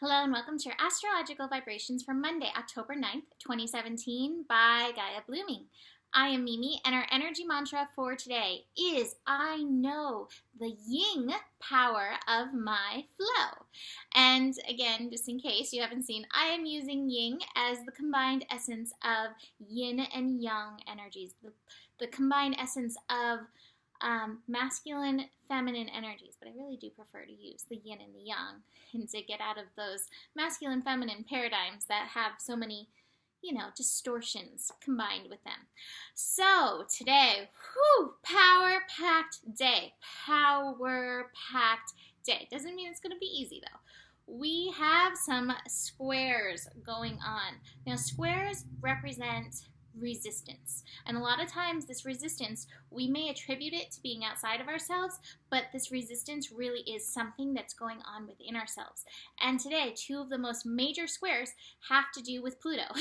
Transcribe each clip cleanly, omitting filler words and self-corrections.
Hello and welcome to your astrological vibrations for Monday, October 9th, 2017 by Gaia Blooming. I am Mimi and our energy mantra for today is I know the yin power of my flow. And again, just in case you haven't seen, I am using yin as the combined essence of yin and yang energies, the combined essence of masculine, feminine energies, but I really do prefer to use the yin and the yang and to get out of those masculine, feminine paradigms that have so many, distortions combined with them. So today, power-packed day. Power-packed day. Doesn't mean it's going to be easy though. We have some squares going on. Now squares represent resistance. And a lot of times this resistance, we may attribute it to being outside of ourselves, but this resistance really is something that's going on within ourselves. And today, two of the most major squares have to do with Pluto.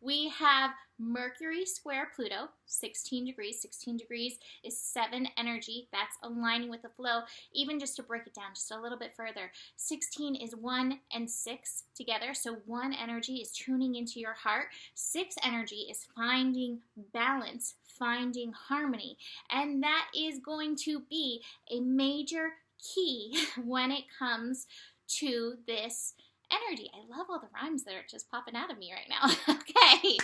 We have Mercury square Pluto, 16 degrees. 16 degrees is 7 energy. That's aligning with the flow. Even just to break it down just a little bit further, 16 is 1 and 6 together. So 1 energy is tuning into your heart. 6 energy is finding balance, finding harmony. And that is going to be a major key when it comes to this energy. I love all the rhymes that are just popping out of me right now. Okay.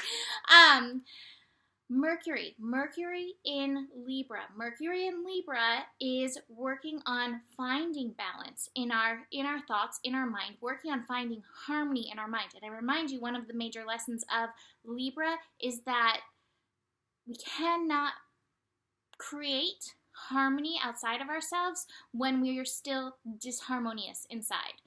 Mercury in Libra. Mercury in Libra is working on finding balance in our thoughts, in our mind, working on finding harmony in our mind. And I remind you, one of the major lessons of Libra is that we cannot create harmony outside of ourselves when we are still disharmonious inside.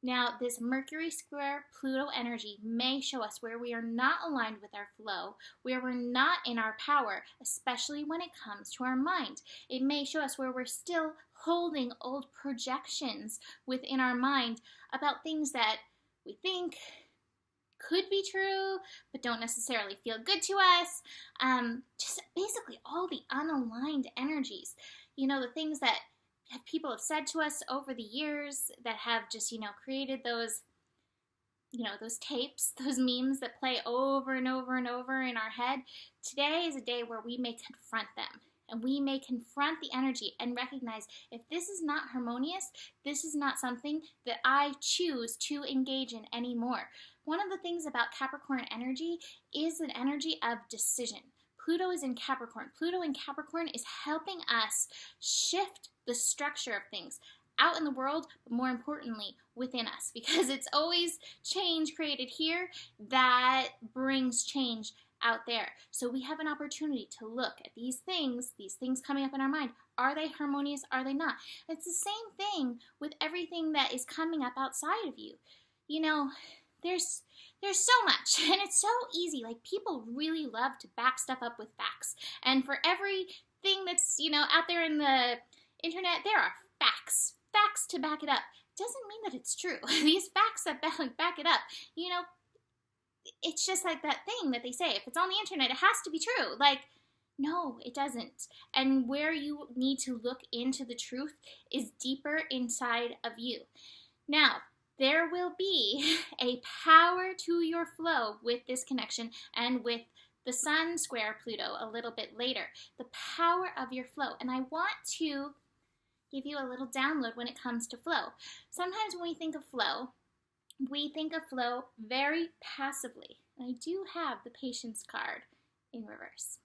Now, this Mercury square Pluto energy may show us where we are not aligned with our flow, where we're not in our power, especially when it comes to our mind. It may show us where we're still holding old projections within our mind about things that we think could be true, but don't necessarily feel good to us. Just basically all the unaligned energies. The things that people have said to us over the years that have just, created those, those tapes, those memes that play over and over and over in our head. Today is a day where we may confront them. And we may confront the energy and recognize if this is not harmonious, this is not something that I choose to engage in anymore. One of the things about Capricorn energy is an energy of decision. Pluto is in Capricorn. Pluto in Capricorn is helping us shift the structure of things out in the world, but more importantly, within us, because it's always change created here that brings change out there. So we have an opportunity to look at these things coming up in our mind. Are they harmonious? Are they not? It's the same thing with everything that is coming up outside of you. There's so much, and it's so easy. Like, people really love to back stuff up with facts. And for everything that's, out there in the internet, there are facts to back it up. Doesn't mean that it's true. These facts that back it up, it's just like that thing that they say, if it's on the internet, it has to be true. Like, no, it doesn't. And where you need to look into the truth is deeper inside of you. Now, there will be a power to your flow with this connection and with the Sun square Pluto a little bit later. The power of your flow. And I want to give you a little download when it comes to flow. Sometimes when we think of flow very passively. And I do have the Patience card in reverse.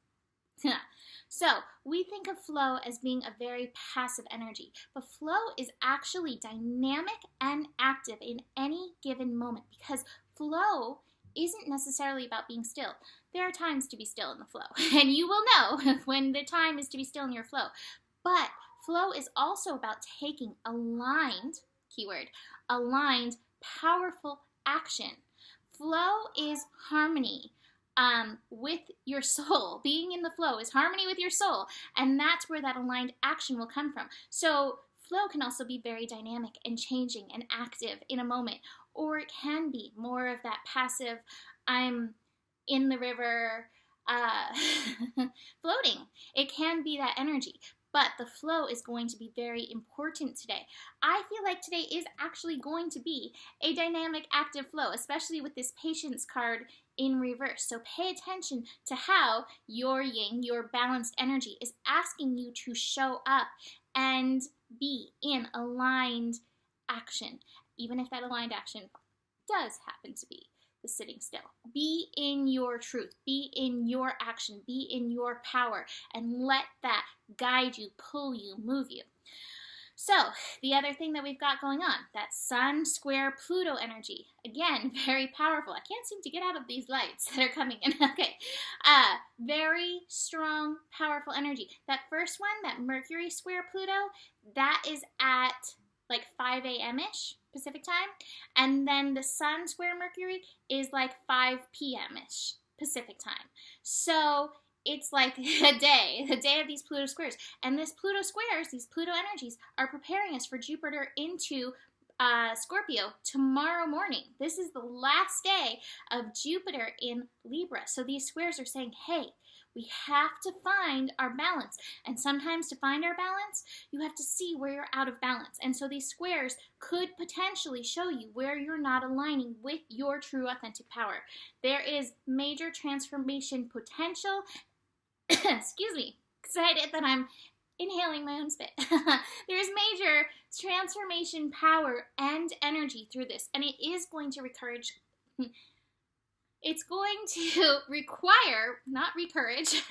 So we think of flow as being a very passive energy, but flow is actually dynamic and active in any given moment, because flow isn't necessarily about being still. There are times to be still in the flow, and you will know when the time is to be still in your flow. But flow is also about taking aligned, keyword, aligned, powerful action. Flow is harmony with your soul. Being in the flow is harmony with your soul, and that's where that aligned action will come from. So flow can also be very dynamic and changing and active in a moment, or it can be more of that passive, I'm in the river floating. It can be that energy. but the flow is going to be very important today. I feel like today is actually going to be a dynamic, active flow, especially with this patience card in reverse. So pay attention to how your yin, your balanced energy, is asking you to show up and be in aligned action, even if that aligned action does happen to be the sitting still. Be in your truth, be in your action, be in your power, and let that guide you, pull you, move you. So, the other thing that we've got going on, that Sun square Pluto energy. Again, very powerful. I can't seem to get out of these lights that are coming in. Okay. Very strong, powerful energy. That first one, that Mercury square Pluto, that is at like 5 a.m.-ish Pacific time. And then the Sun square Mercury is like 5 p.m.-ish Pacific time. So it's like the day of these Pluto squares. And this Pluto squares, these Pluto energies, are preparing us for Jupiter into Scorpio tomorrow morning. This is the last day of Jupiter in Libra. So these squares are saying, hey, we have to find our balance. And sometimes to find our balance, you have to see where you're out of balance. And so these squares could potentially show you where you're not aligning with your true authentic power. There is major transformation potential. Excuse me, excited that I'm inhaling my own spit. There's major transformation power and energy through this. And it is going to encourage... It's going to require, not recourage,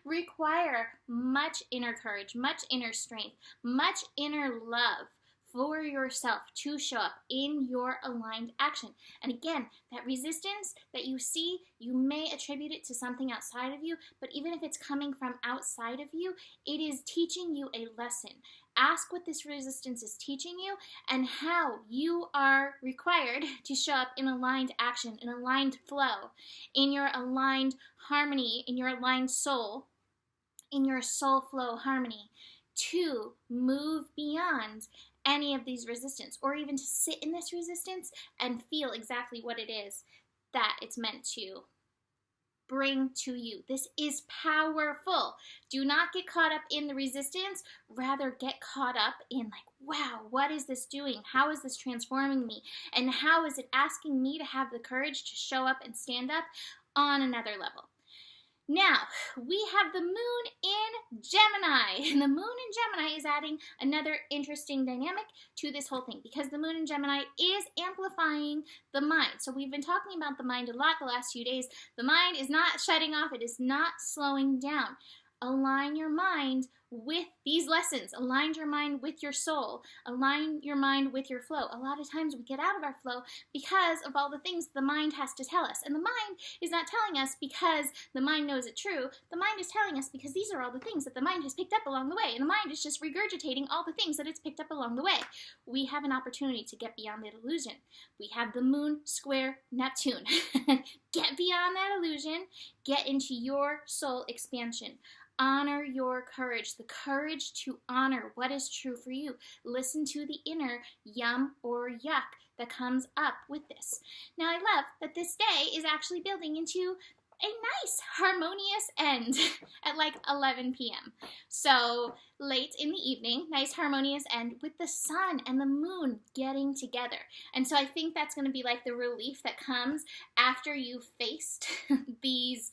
require much inner courage, much inner strength, much inner love for yourself to show up in your aligned action. And again, that resistance that you see, you may attribute it to something outside of you, but even if it's coming from outside of you, it is teaching you a lesson. Ask what this resistance is teaching you and how you are required to show up in aligned action, in aligned flow, in your aligned harmony, in your aligned soul, in your soul flow harmony, to move beyond any of these resistance, or even to sit in this resistance and feel exactly what it is that it's meant to bring to you. This is powerful. Do not get caught up in the resistance. Rather, get caught up in like, wow, what is this doing? How is this transforming me? And how is it asking me to have the courage to show up and stand up on another level? Now, we have the moon in Gemini. And the moon in Gemini is adding another interesting dynamic to this whole thing, because the moon in Gemini is amplifying the mind. So we've been talking about the mind a lot the last few days. The mind is not shutting off. It is not slowing down. Align your mind with these lessons. Align your mind with your soul. Align your mind with your flow. A lot of times we get out of our flow because of all the things the mind has to tell us. And the mind is not telling us because the mind knows it's true. The mind is telling us because these are all the things that the mind has picked up along the way. And the mind is just regurgitating all the things that it's picked up along the way. We have an opportunity to get beyond that illusion. We have the moon square Neptune. Get beyond that illusion. Get into your soul expansion. Honor your courage, the courage to honor what is true for you. Listen to the inner yum or yuck that comes up with this. Now, I love that this day is actually building into a nice harmonious end at like 11 p.m. So late in the evening, nice harmonious end with the sun and the moon getting together. And so I think that's going to be like the relief that comes after you've faced these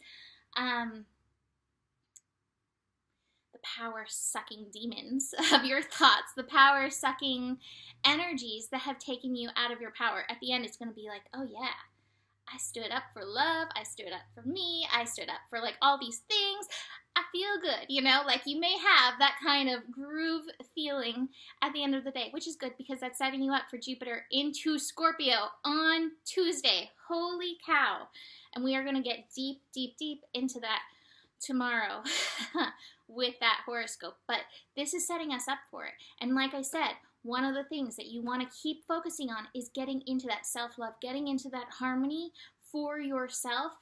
power-sucking demons of your thoughts, the power-sucking energies that have taken you out of your power. At the end, it's going to be like, oh yeah, I stood up for love, I stood up for me, I stood up for like all these things. I feel good, you know, like you may have that kind of groove feeling at the end of the day, which is good because that's setting you up for Jupiter into Scorpio on Tuesday. Holy cow. And we are going to get deep, deep, deep into that tomorrow with that horoscope, but this is setting us up for it. And like I said, one of the things that you want to keep focusing on is getting into that self-love, getting into that harmony for yourself,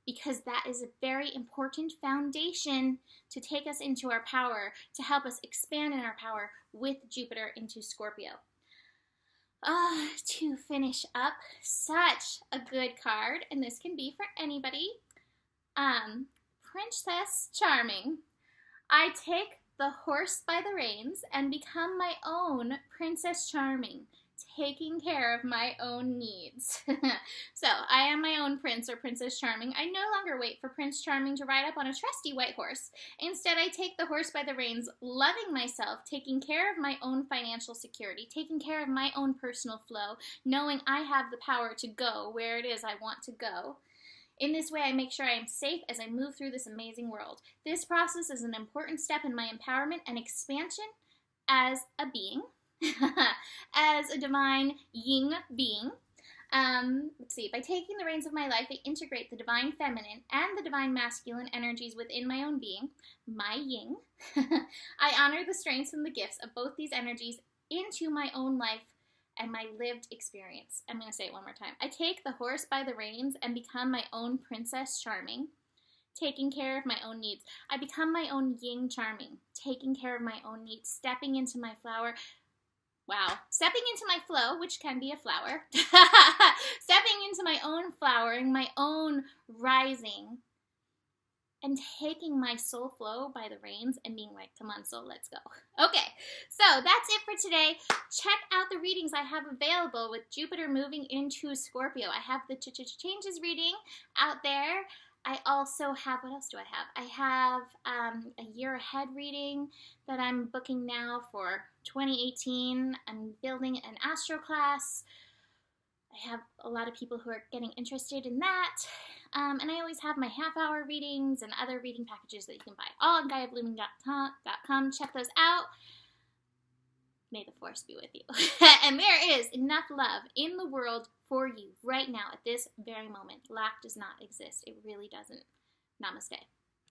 because that is a very important foundation to take us into our power, to help us expand in our power with Jupiter into Scorpio. To finish up, such a good card, and this can be for anybody. Princess Charming. I take the horse by the reins and become my own Princess Charming, taking care of my own needs. So, I am my own prince or Princess Charming. I no longer wait for Prince Charming to ride up on a trusty white horse. Instead, I take the horse by the reins, loving myself, taking care of my own financial security, taking care of my own personal flow, knowing I have the power to go where it is I want to go. In this way, I make sure I am safe as I move through this amazing world. This process is an important step in my empowerment and expansion as a being, as a divine yin being. Let's see, by taking the reins of my life, I integrate the divine feminine and the divine masculine energies within my own being, my yin. I honor the strengths and the gifts of both these energies into my own life and my lived experience. I'm going to say it one more time. I take the horse by the reins and become my own Princess Charming, taking care of my own needs. I become my own yin charming, taking care of my own needs, stepping into my flower. Wow. Stepping into my flow, which can be a flower. Stepping into my own flowering, my own rising, and taking my soul flow by the reins and being like, come on, soul, let's go. Okay, so that's it for today. Check out the readings I have available with Jupiter moving into Scorpio. I have the changes reading out there. I also have, what else do I have? I have a year ahead reading that I'm booking now for 2018. I'm building an astro class. I have a lot of people who are getting interested in that. And I always have my half-hour readings and other reading packages that you can buy. All on GaiaBlooming.com. Check those out. May the force be with you. And there is enough love in the world for you right now at this very moment. Lack does not exist. It really doesn't. Namaste.